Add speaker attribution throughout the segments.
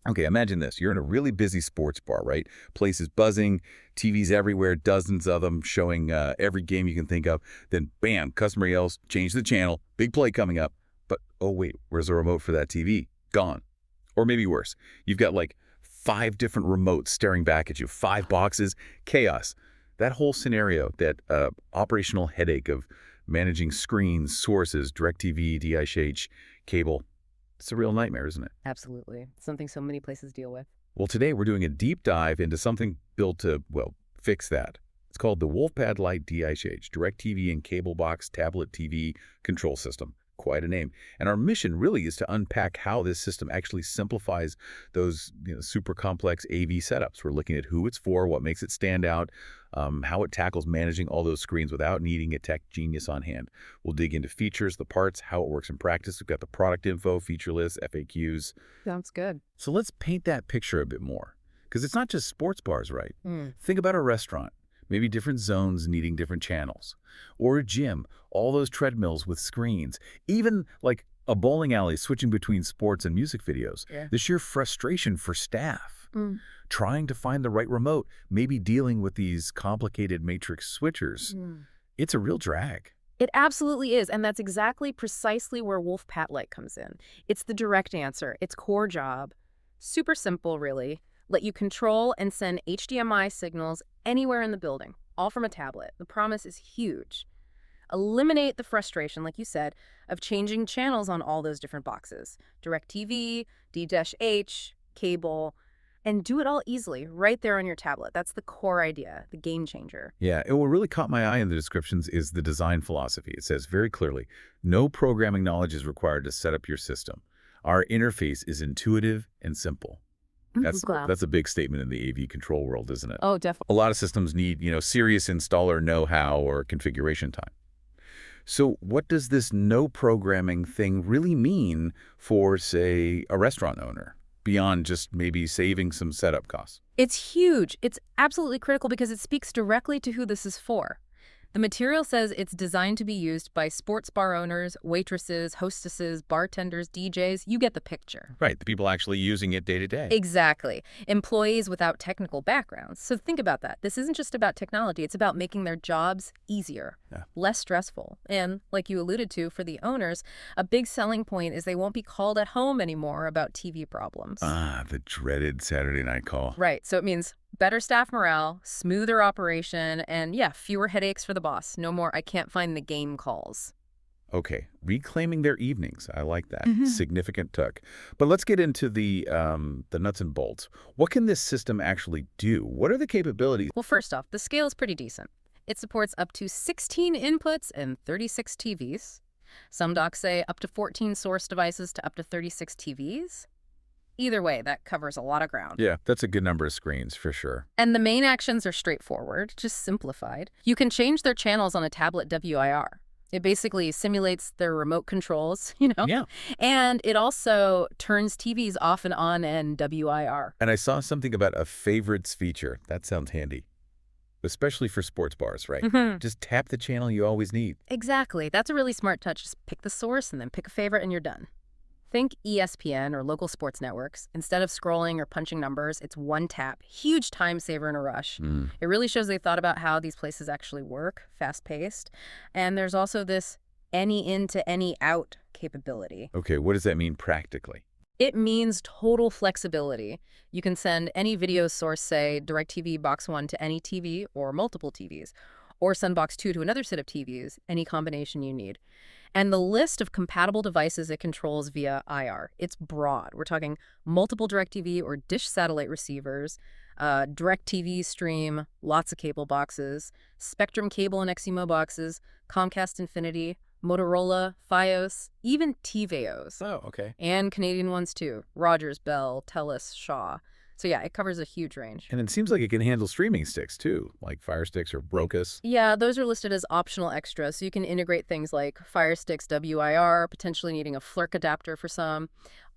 Speaker 1: Okay, imagine this. You're in a really busy sports bar, right? Place is buzzing, TVs everywhere, dozens of them showing every game you can think of. Then, bam, customer yells, change the channel, big play coming up. But, oh wait, where's the remote for that TV? Gone. Or maybe worse, you've got like 5 different remotes staring back at you, 5 boxes, chaos. That whole scenario, that operational headache of managing screens, sources, DirecTV, DISH, cable, it's a real nightmare, isn't it?
Speaker 2: Absolutely. Something so many places deal with.
Speaker 1: Well, today we're doing a deep dive into something built to, well, fix that. It's called the WolfPadLite DISH, DirecTV and Cable Box Tablet TV Control System. Quite a name. And our mission really is to unpack how this system actually simplifies those super complex AV setups. We're looking at who it's for, what makes it stand out, how it tackles managing all those screens without needing a tech genius on hand. We'll dig into features, the parts, how it works in practice. We've got the product info, feature lists, FAQs.
Speaker 2: Sounds good.
Speaker 1: So let's paint that picture a bit more. Because it's not just sports bars, right? Think about a restaurant. Maybe different zones needing different channels. Or a gym, all those treadmills with screens. Even like a bowling alley switching between sports and music videos.
Speaker 2: Yeah.
Speaker 1: The sheer frustration for staff. Trying to find the right remote, maybe dealing with these complicated matrix switchers. It's a real drag.
Speaker 2: It absolutely is, and that's precisely where WolfPadLite comes in. It's the direct answer. Its core job. Super simple, really. Let you control and send HDMI signals anywhere in the building, all from a tablet. The promise is huge. Eliminate the frustration, like you said, of changing channels on all those different boxes. DirecTV, D-H, cable, and do it all easily right there on your tablet. That's the core idea, the game changer.
Speaker 1: Yeah, and what really caught my eye in the descriptions is the design philosophy. It says very clearly, no programming knowledge is required to set up your system. Our interface is intuitive and simple. That's a big statement in the AV control world, isn't it?
Speaker 2: Oh, definitely.
Speaker 1: A lot of systems need, serious installer know-how or configuration time. So what does this no programming thing really mean for, say, a restaurant owner, beyond just maybe saving some setup costs?
Speaker 2: It's huge. It's absolutely critical because it speaks directly to who this is for. The material says it's designed to be used by sports bar owners, waitresses, hostesses, bartenders, DJs. You get the picture.
Speaker 1: Right, the people actually using it day to day.
Speaker 2: Exactly. Employees without technical backgrounds. So think about that. This isn't just about technology. It's about making their jobs easier, less stressful. And like you alluded to, for the owners, a big selling point is they won't be called at home anymore about TV problems.
Speaker 1: The dreaded Saturday night call.
Speaker 2: Right. So it means better staff morale, smoother operation, and fewer headaches for the boss. No more, I can't find the game calls.
Speaker 1: Okay, reclaiming their evenings. I like that. Significant tuck. But let's get into the nuts and bolts. What can this system actually do? What are the capabilities?
Speaker 2: Well, first off, the scale is pretty decent. It supports up to 16 inputs and 36 TVs. Some docs say up to 14 source devices to up to 36 TVs. Either way, that covers a lot of ground.
Speaker 1: Yeah, that's a good number of screens for sure.
Speaker 2: And the main actions are straightforward, just simplified. You can change their channels on a tablet WIR. It basically simulates their remote controls,
Speaker 1: Yeah.
Speaker 2: And it also turns TVs off and on in WIR.
Speaker 1: And I saw something about a favorites feature. That sounds handy. Especially for sports bars, right? Just tap the channel you always need.
Speaker 2: Exactly. That's a really smart touch. Just pick the source and then pick a favorite and you're done. Think ESPN or local sports networks. Instead of scrolling or punching numbers, it's one tap. Huge time saver in a rush. It really shows they thought about how these places actually work, fast-paced. And there's also this any in to any out capability.
Speaker 1: Okay, what does that mean practically?
Speaker 2: It means total flexibility. You can send any video source, say DirecTV Box 1 to any TV or multiple TVs, or send Box 2 to another set of TVs, any combination you need. And the list of compatible devices it controls via IR, it's broad. We're talking multiple DirecTV or Dish satellite receivers, DirecTV stream, lots of cable boxes, Spectrum cable and XEMO boxes, Comcast Infinity, Motorola, Fios, even TVOs.
Speaker 1: Oh, okay.
Speaker 2: And Canadian ones too, Rogers, Bell, Telus, Shaw. So yeah, it covers a huge range.
Speaker 1: And it seems like it can handle streaming sticks too, like Fire Sticks or Brocus.
Speaker 2: Yeah, those are listed as optional extras, so you can integrate things like Fire Sticks WIR, potentially needing a FLIRC adapter for some.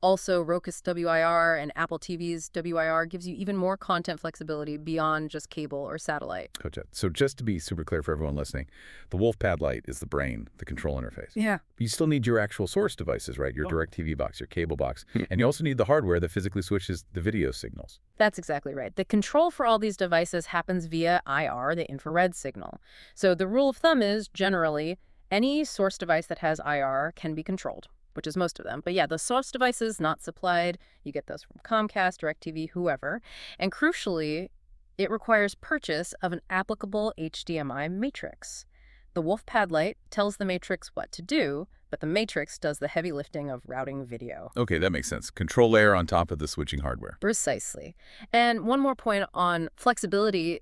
Speaker 2: Also, Roku's WIR and Apple TV's WIR gives you even more content flexibility beyond just cable or satellite.
Speaker 1: Gotcha. So just to be super clear for everyone listening, the WolfPadLite is the brain, the control interface.
Speaker 2: Yeah.
Speaker 1: You still need your actual source devices, right? Your DirecTV box, your cable box. And you also need the hardware that physically switches the video signals.
Speaker 2: That's exactly right. The control for all these devices happens via IR, the infrared signal. So the rule of thumb is, generally, any source device that has IR can be controlled, which is most of them. But yeah, the source devices not supplied, you get those from Comcast, DirecTV, whoever. And crucially, it requires purchase of an applicable HDMI matrix. The WolfPadLite tells the matrix what to do, but the matrix does the heavy lifting of routing video.
Speaker 1: Okay, that makes sense. Control layer on top of the switching hardware.
Speaker 2: Precisely. And one more point on flexibility,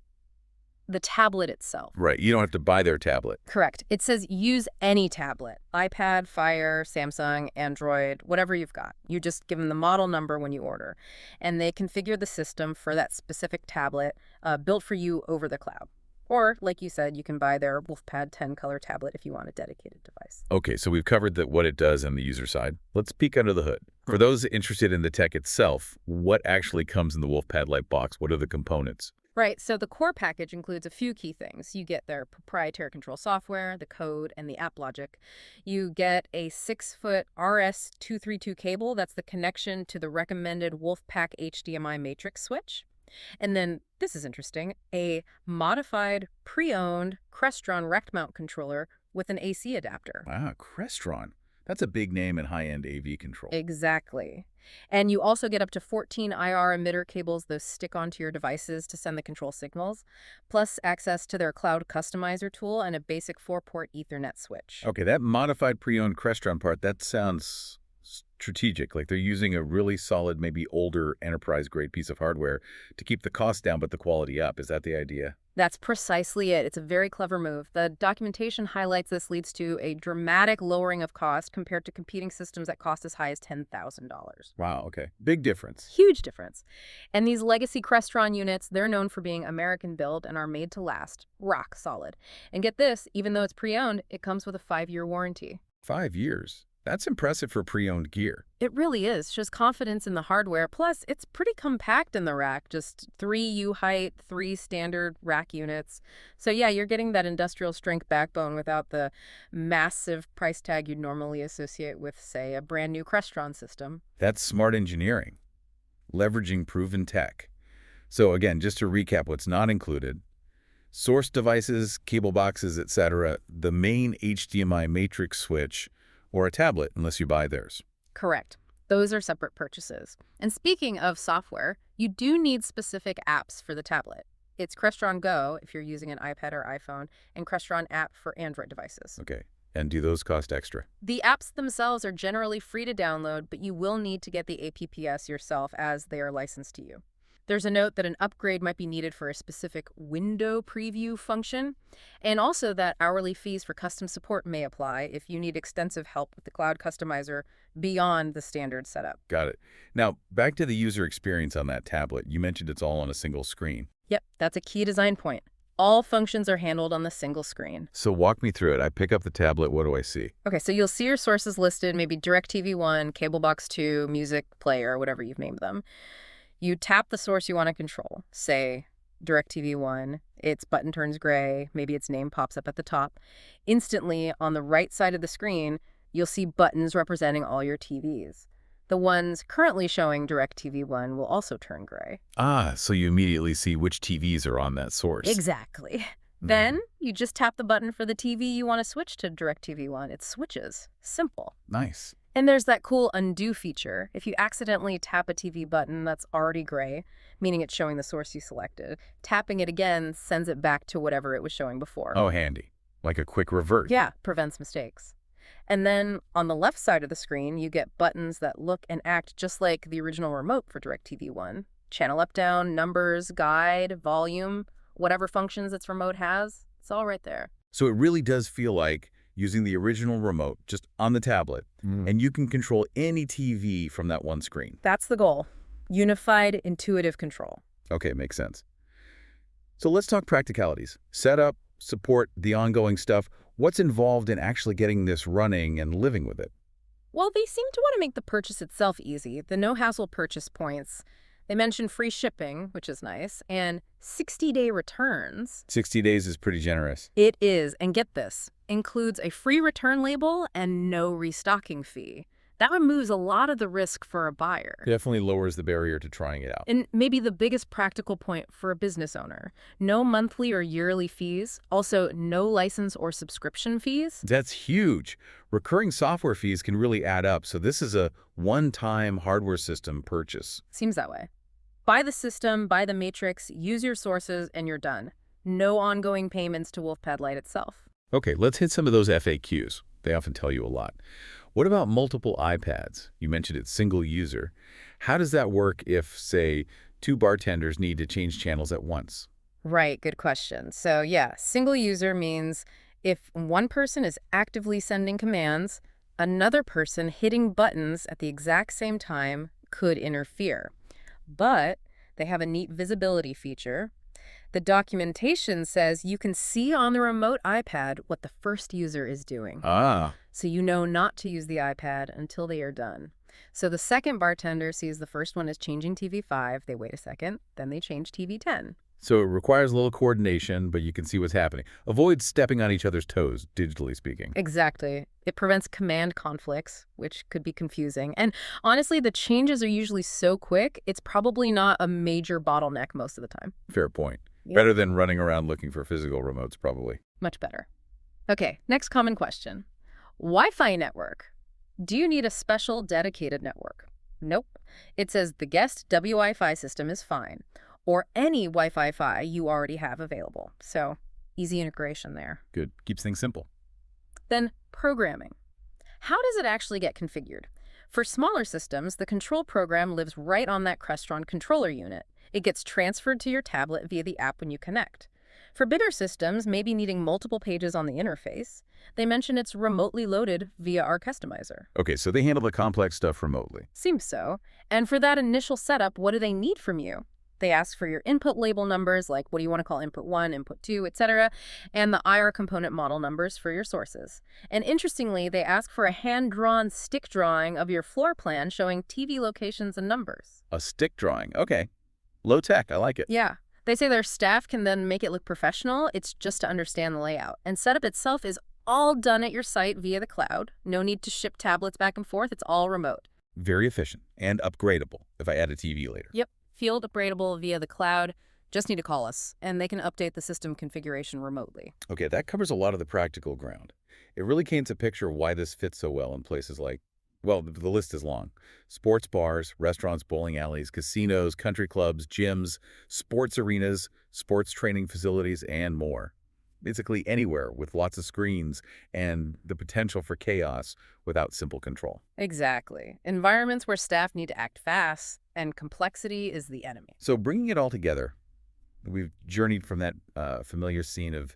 Speaker 2: the tablet itself.
Speaker 1: Right, you don't have to buy their tablet.
Speaker 2: Correct. It says use any tablet, iPad, Fire, Samsung, Android, whatever you've got. You just give them the model number when you order. And they configure the system for that specific tablet built for you over the cloud. Or, like you said, you can buy their WolfPad 10-color tablet if you want a dedicated device.
Speaker 1: Okay, so we've covered what it does on the user side. Let's peek under the hood. For those interested in the tech itself, what actually comes in the WolfPadLite box? What are the components?
Speaker 2: Right, so the core package includes a few key things. You get their proprietary control software, the code, and the app logic. You get a 6-foot RS-232 cable. That's the connection to the recommended WolfPack HDMI matrix switch. And then, this is interesting, a modified, pre-owned Crestron rect mount controller with an AC adapter.
Speaker 1: Wow, Crestron. That's a big name in high-end AV control.
Speaker 2: Exactly. And you also get up to 14 IR emitter cables that stick onto your devices to send the control signals, plus access to their cloud customizer tool and a basic 4-port Ethernet switch.
Speaker 1: Okay, that modified pre-owned Crestron part, that sounds strategic. Like they're using a really solid, maybe older enterprise-grade piece of hardware to keep the cost down but the quality up. Is that the idea?
Speaker 2: That's precisely it. It's a very clever move. The documentation highlights this leads to a dramatic lowering of cost compared to competing systems that cost as high as $10,000.
Speaker 1: Wow, okay. Big difference.
Speaker 2: Huge difference. And these legacy Crestron units, they're known for being American-built and are made to last. Rock solid. And get this, even though it's pre-owned, it comes with a 5-year warranty.
Speaker 1: 5 years? That's impressive for pre-owned gear.
Speaker 2: It really is. Shows confidence in the hardware. Plus, it's pretty compact in the rack. Just 3 U-height, 3 standard rack units. So yeah, you're getting that industrial strength backbone without the massive price tag you'd normally associate with, say, a brand new Crestron system.
Speaker 1: That's smart engineering, leveraging proven tech. So again, just to recap what's not included: source devices, cable boxes, etc., the main HDMI matrix switch, or a tablet, unless you buy theirs.
Speaker 2: Correct. Those are separate purchases. And speaking of software, you do need specific apps for the tablet. It's Crestron Go if you're using an iPad or iPhone, and Crestron app for Android devices.
Speaker 1: Okay. And do those cost extra?
Speaker 2: The apps themselves are generally free to download, but you will need to get the APPS yourself as they are licensed to you. There's a note that an upgrade might be needed for a specific window preview function, and also that hourly fees for custom support may apply if you need extensive help with the cloud customizer beyond the standard setup.
Speaker 1: Got it. Now, back to the user experience on that tablet. You mentioned it's all on a single screen.
Speaker 2: Yep, that's a key design point. All functions are handled on the single screen.
Speaker 1: So walk me through it. I pick up the tablet. What do I see?
Speaker 2: Okay, so you'll see your sources listed, maybe DirecTV 1, Cable Box 2, Music Player, whatever you've named them. You tap the source you want to control, say DirecTV 1, its button turns gray, maybe its name pops up at the top. Instantly, on the right side of the screen, you'll see buttons representing all your TVs. The ones currently showing DirecTV 1 will also turn gray.
Speaker 1: Ah, so you immediately see which TVs are on that source.
Speaker 2: Exactly. Then you just tap the button for the TV you want to switch to DirecTV 1. It switches. Simple.
Speaker 1: Nice.
Speaker 2: And there's that cool undo feature. If you accidentally tap a TV button that's already gray, meaning it's showing the source you selected, tapping it again sends it back to whatever it was showing before.
Speaker 1: Oh, handy. Like a quick revert.
Speaker 2: Yeah, prevents mistakes. And then on the left side of the screen, you get buttons that look and act just like the original remote for DirecTV 1. Channel up, down, numbers, guide, volume, whatever functions its remote has, it's all right there.
Speaker 1: So it really does feel like using the original remote just on the tablet, and you can control any TV from that one screen.
Speaker 2: That's the goal. Unified, intuitive control.
Speaker 1: Okay, makes sense. So let's talk practicalities. Setup, support, the ongoing stuff. What's involved in actually getting this running and living with it?
Speaker 2: Well, they seem to want to make the purchase itself easy. The no-hassle purchase points. They mention free shipping, which is nice, and 60-day returns.
Speaker 1: 60 days is pretty generous.
Speaker 2: It is, and get this, includes a free return label and no restocking fee. That removes a lot of the risk for a buyer.
Speaker 1: Definitely lowers the barrier to trying it out.
Speaker 2: And maybe the biggest practical point for a business owner, no monthly or yearly fees, also no license or subscription fees.
Speaker 1: That's huge. Recurring software fees can really add up, so this is a one-time hardware system purchase.
Speaker 2: Seems that way. Buy the system, buy the matrix, use your sources, and you're done. No ongoing payments to WolfPadLite itself.
Speaker 1: Okay, let's hit some of those FAQs. They often tell you a lot. What about multiple iPads? You mentioned it's single user. How does that work if, say, two bartenders need to change channels at once?
Speaker 2: Right, good question. So yeah, single user means if one person is actively sending commands, another person hitting buttons at the exact same time could interfere. But they have a neat visibility feature. The documentation says you can see on the remote iPad what the first user is doing.
Speaker 1: Ah,
Speaker 2: So you know not to use the iPad until they are done. So the second bartender sees the first one is changing TV 5, they wait a second, then they change TV 10.
Speaker 1: so it requires a little coordination, but you can see what's happening. Avoid stepping on each other's toes, digitally speaking.
Speaker 2: Exactly. It prevents command conflicts, which could be confusing. And honestly, the changes are usually so quick, it's probably not a major bottleneck most of the time.
Speaker 1: Fair point.
Speaker 2: Yep.
Speaker 1: Better than running around looking for physical remotes, probably.
Speaker 2: Much better. Okay, next common question. Wi-Fi network. Do you need a special dedicated network? Nope. It says the guest W-Wi-Fi system is fine, or any Wi-Fi you already have available. So easy integration there.
Speaker 1: Good. Keeps things simple.
Speaker 2: Then programming. How does it actually get configured? For smaller systems, the control program lives right on that Crestron controller unit. It gets transferred to your tablet via the app when you connect. For bigger systems, maybe needing multiple pages on the interface, they mention it's remotely loaded via our customizer.
Speaker 1: Okay, so they handle the complex stuff remotely.
Speaker 2: Seems so. And for that initial setup, what do they need from you? They ask for your input label numbers, like what do you want to call input 1, input 2, etc., and the IR component model numbers for your sources. And interestingly, they ask for a hand-drawn stick drawing of your floor plan showing TV locations and numbers.
Speaker 1: A stick drawing. Okay. Low tech. I like it.
Speaker 2: Yeah. They say their staff can then make it look professional. It's just to understand the layout. And setup itself is all done at your site via the cloud. No need to ship tablets back and forth. It's all remote.
Speaker 1: Very efficient and upgradable if I add a TV later.
Speaker 2: Yep. Field upgradable via the cloud. Just need to call us, and they can update the system configuration remotely.
Speaker 1: Okay, that covers a lot of the practical ground. It really paints a picture of why this fits so well in places like, well, the list is long. Sports bars, restaurants, bowling alleys, casinos, country clubs, gyms, sports arenas, sports training facilities, and more. Basically anywhere with lots of screens and the potential for chaos without simple control.
Speaker 2: Exactly. Environments where staff need to act fast, and complexity is the enemy.
Speaker 1: So bringing it all together, we've journeyed from that familiar scene of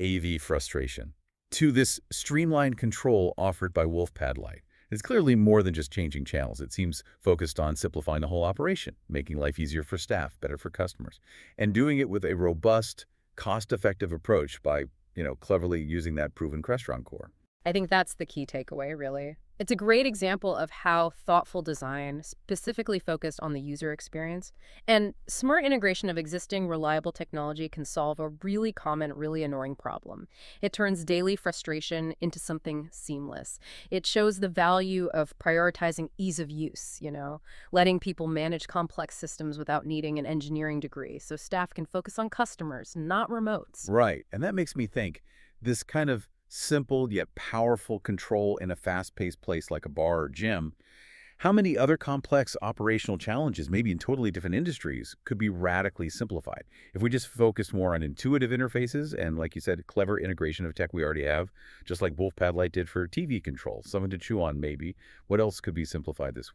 Speaker 1: AV frustration to this streamlined control offered by WolfPadLite. It's clearly more than just changing channels. It seems focused on simplifying the whole operation, making life easier for staff, better for customers, and doing it with a robust, cost-effective approach by, cleverly using that proven Crestron core.
Speaker 2: I think that's the key takeaway, really. It's a great example of how thoughtful design, specifically focused on the user experience, and smart integration of existing reliable technology can solve a really common, really annoying problem. It turns daily frustration into something seamless. It shows the value of prioritizing ease of use, letting people manage complex systems without needing an engineering degree, so staff can focus on customers, not remotes.
Speaker 1: Right, and that makes me think this kind of simple yet powerful control in a fast-paced place like a bar or gym, how many other complex operational challenges, maybe in totally different industries, could be radically simplified if we just focused more on intuitive interfaces and, like you said, clever integration of tech we already have, just like WolfPadLite did for TV control, something to chew on maybe. What else could be simplified this way?